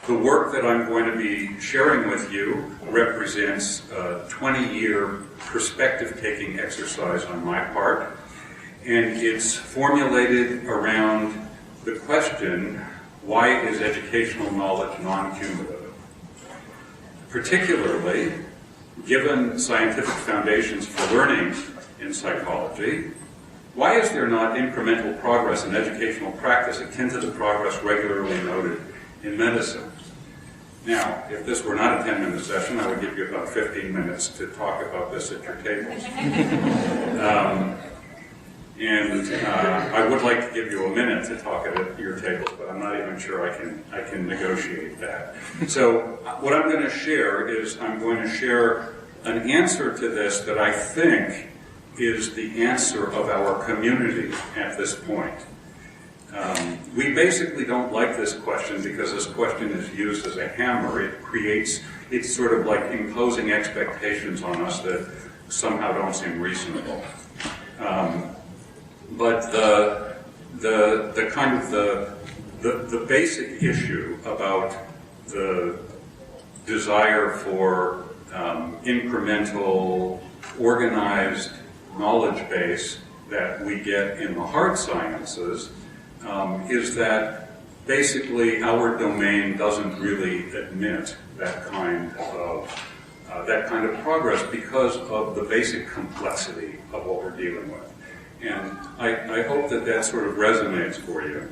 The work that I'm going to be sharing with you represents a 20-year perspective-taking exercise on my part, and it's formulated around the question, why is educational knowledge non-cumulative? Particularly, given scientific foundations for learning in psychology, why is there not incremental progress in educational practice akin to the progress regularly noted in medicine? Now, if this were not a 10-minute session, I would give you about 15 minutes to talk about this at your tables. I would like to give you a minute to talk at your tables, but I'm not even sure I can negotiate that. So what I'm going to share is I'm going to share an answer to this that I think is the answer of our community at this point. We basically don't like this question because this question is used as a hammer. It's sort of like imposing expectations on us that somehow don't seem reasonable. But the kind of the basic issue about the desire for incremental, organized knowledge base that we get in the hard sciences is that basically our domain doesn't really admit that kind of progress because of the basic complexity of what we're dealing with. And I hope that that sort of resonates for you.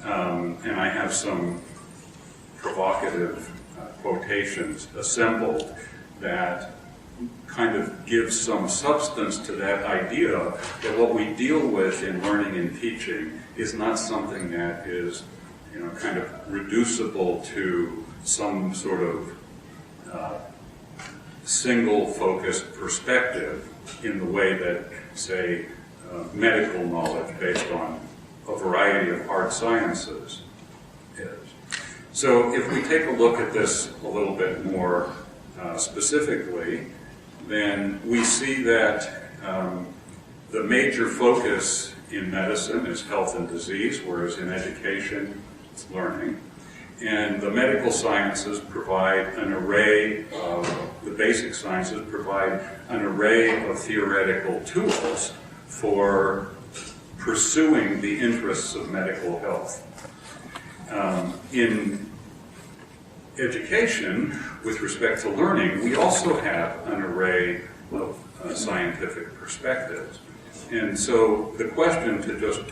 And I have some provocative quotations assembled that kind of gives some substance to that idea that what we deal with in learning and teaching is not something that is, kind of reducible to some sort of single-focused perspective in the way that, say, medical knowledge based on a variety of hard sciences is. So if we take a look at this a little bit more specifically, then we see that the major focus in medicine is health and disease, whereas in education it's learning. And the medical sciences provide an array of, the basic sciences provide an array of theoretical tools for pursuing the interests of medical health. In education, with respect to learning, we also have an array of scientific perspectives. And so the question, to just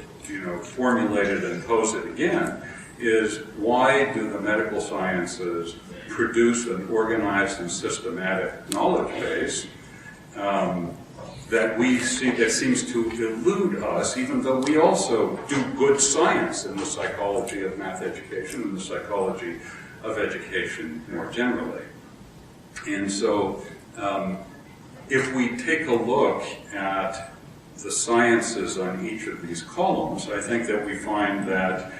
formulate it and pose it again, is why do the medical sciences produce an organized and systematic knowledge base that we see that seems to elude us, even though we also do good science in the psychology of math education and the psychology of education more generally. And so if we take a look at the sciences on each of these columns, I think that we find that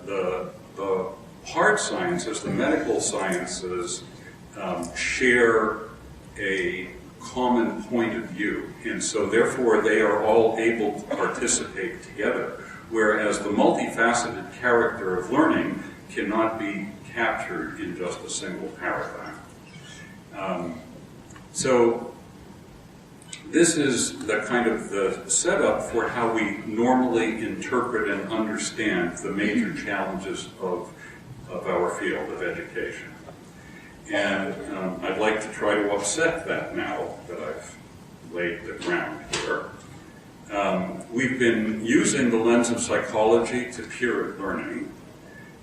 the hard sciences, the medical sciences, share a common point of view, and so therefore they are all able to participate together, whereas the multifaceted character of learning cannot be captured in just a single paradigm. So this is the kind of the setup for how we normally interpret and understand the major challenges of our field of education. And I'd like to try to upset that now that I've laid the ground here. We've been using the lens of psychology to peer at learning,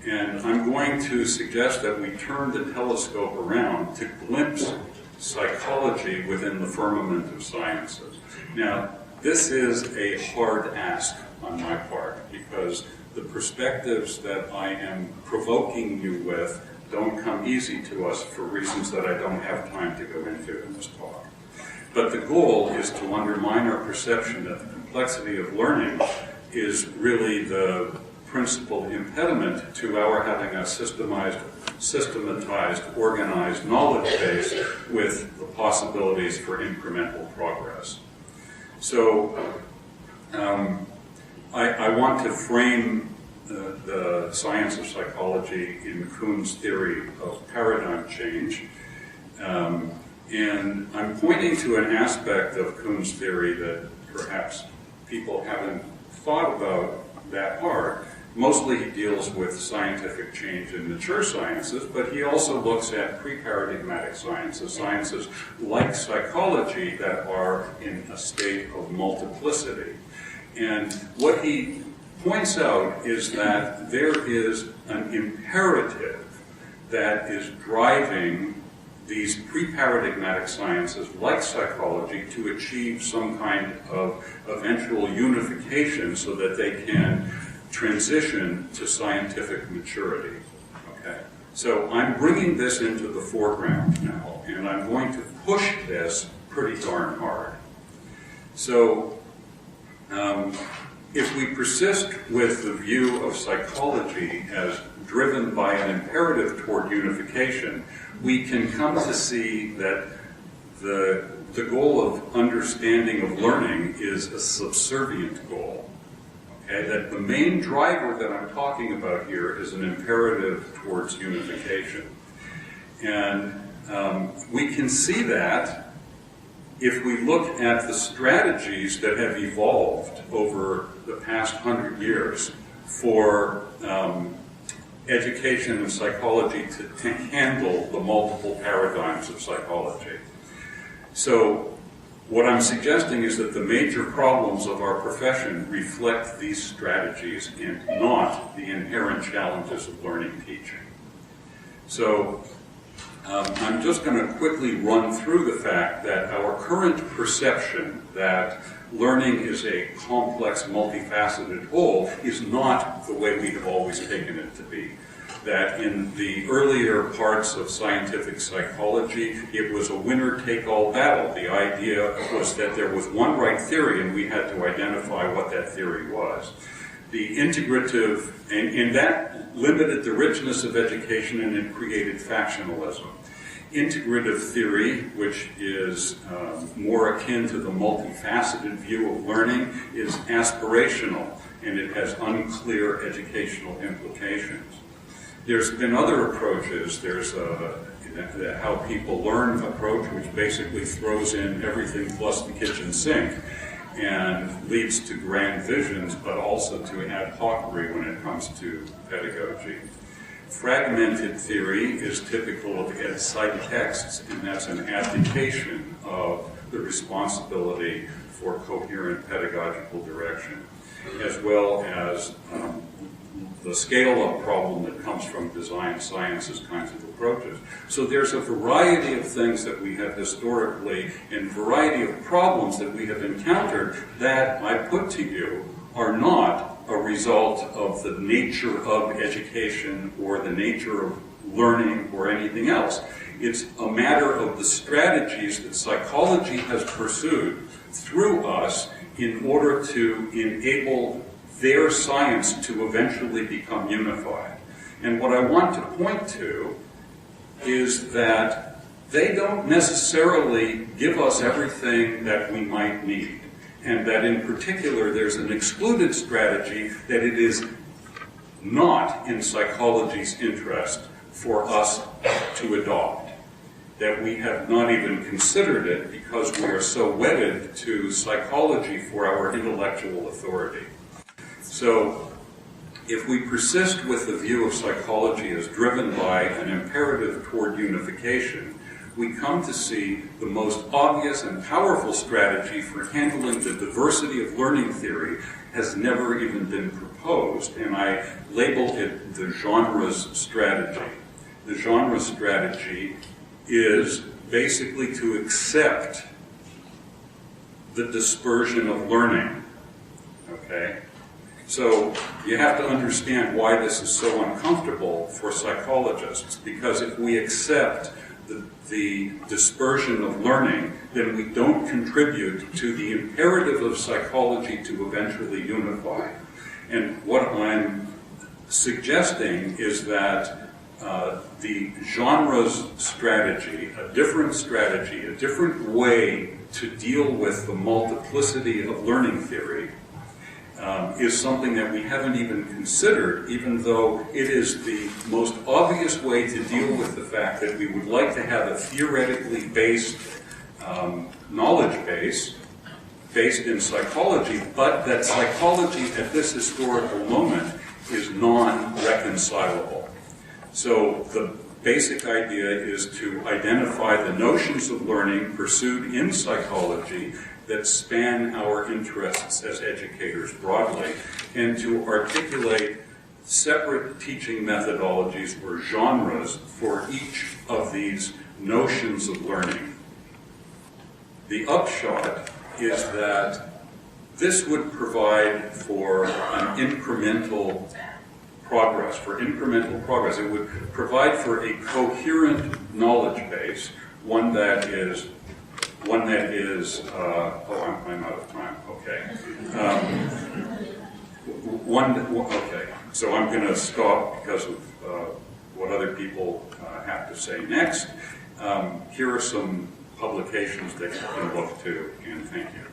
and I'm going to suggest that we turn the telescope around to glimpse psychology within the firmament of sciences. Now, this is a hard ask on my part because the perspectives that I am provoking you with don't come easy to us for reasons that I don't have time to go into in this talk. But the goal is to undermine our perception that the complexity of learning is really the principal impediment to our having a systematized, organized knowledge base with the possibilities for incremental progress. So I want to frame the science of psychology in Kuhn's theory of paradigm change. And I'm pointing to an aspect of Kuhn's theory that perhaps people haven't thought about that hard. Mostly he deals with scientific change in mature sciences, but he also looks at pre-paradigmatic sciences, sciences like psychology that are in a state of multiplicity. And what he points out is that there is an imperative that is driving these pre-paradigmatic sciences like psychology to achieve some kind of eventual unification so that they can transition to scientific maturity. Okay? So I'm bringing this into the foreground now, and I'm going to push this pretty darn hard. So if we persist with the view of psychology as driven by an imperative toward unification, we can come to see that the goal of understanding of learning is a subservient goal. Okay? That the main driver that I'm talking about here is an imperative towards unification. And we can see that if we look at the strategies that have evolved over the past 100 years for education and psychology to handle the multiple paradigms of psychology. So what I'm suggesting is that the major problems of our profession reflect these strategies and not the inherent challenges of learning teaching. So I'm just going to quickly run through the fact that our current perception that learning is a complex, multifaceted whole is not the way we have always taken it to be. That in the earlier parts of scientific psychology, it was a winner-take-all battle. The idea was that there was one right theory and we had to identify what that theory was. The integrative, and that limited the richness of education and it created factionalism. Integrative theory, which is more akin to the multifaceted view of learning, is aspirational and it has unclear educational implications. There's been other approaches. There's the how people learn approach, which basically throws in everything plus the kitchen sink and leads to grand visions, but also to ad hocery when it comes to pedagogy. Fragmented theory is typical of ed-psych texts, and that's an abdication of the responsibility for coherent pedagogical direction, as well as the scale-up problem that comes from design sciences kinds of approaches. So there's a variety of things that we have historically and variety of problems that we have encountered that I put to you are not a result of the nature of education or the nature of learning or anything else. It's a matter of the strategies that psychology has pursued through us in order to enable their science to eventually become unified. And what I want to point to is that they don't necessarily give us everything that we might need, and that in particular there's an excluded strategy that it is not in psychology's interest for us to adopt, that we have not even considered it because we are so wedded to psychology for our intellectual authority. So, if we persist with the view of psychology as driven by an imperative toward unification, we come to see the most obvious and powerful strategy for handling the diversity of learning theory has never even been proposed, and I labeled it the genres strategy. The genre strategy is basically to accept the dispersion of learning, okay? So you have to understand why this is so uncomfortable for psychologists, because if we accept the dispersion of learning, then we don't contribute to the imperative of psychology to eventually unify. And what I'm suggesting is that the genres strategy, a different way to deal with the multiplicity of learning theory, is something that we haven't even considered, even though it is the most obvious way to deal with the fact that we would like to have a theoretically based knowledge base based in psychology, but that psychology at this historical moment is non-reconcilable. So the basic idea is to identify the notions of learning pursued in psychology that span our interests as educators broadly, and to articulate separate teaching methodologies or genres for each of these notions of learning. The upshot is that this would provide for an incremental progress, It would provide for a coherent knowledge base, one that is, I'm out of time, okay. Okay, so I'm going to stop because of what other people have to say next. Here are some publications that you can look to, and thank you.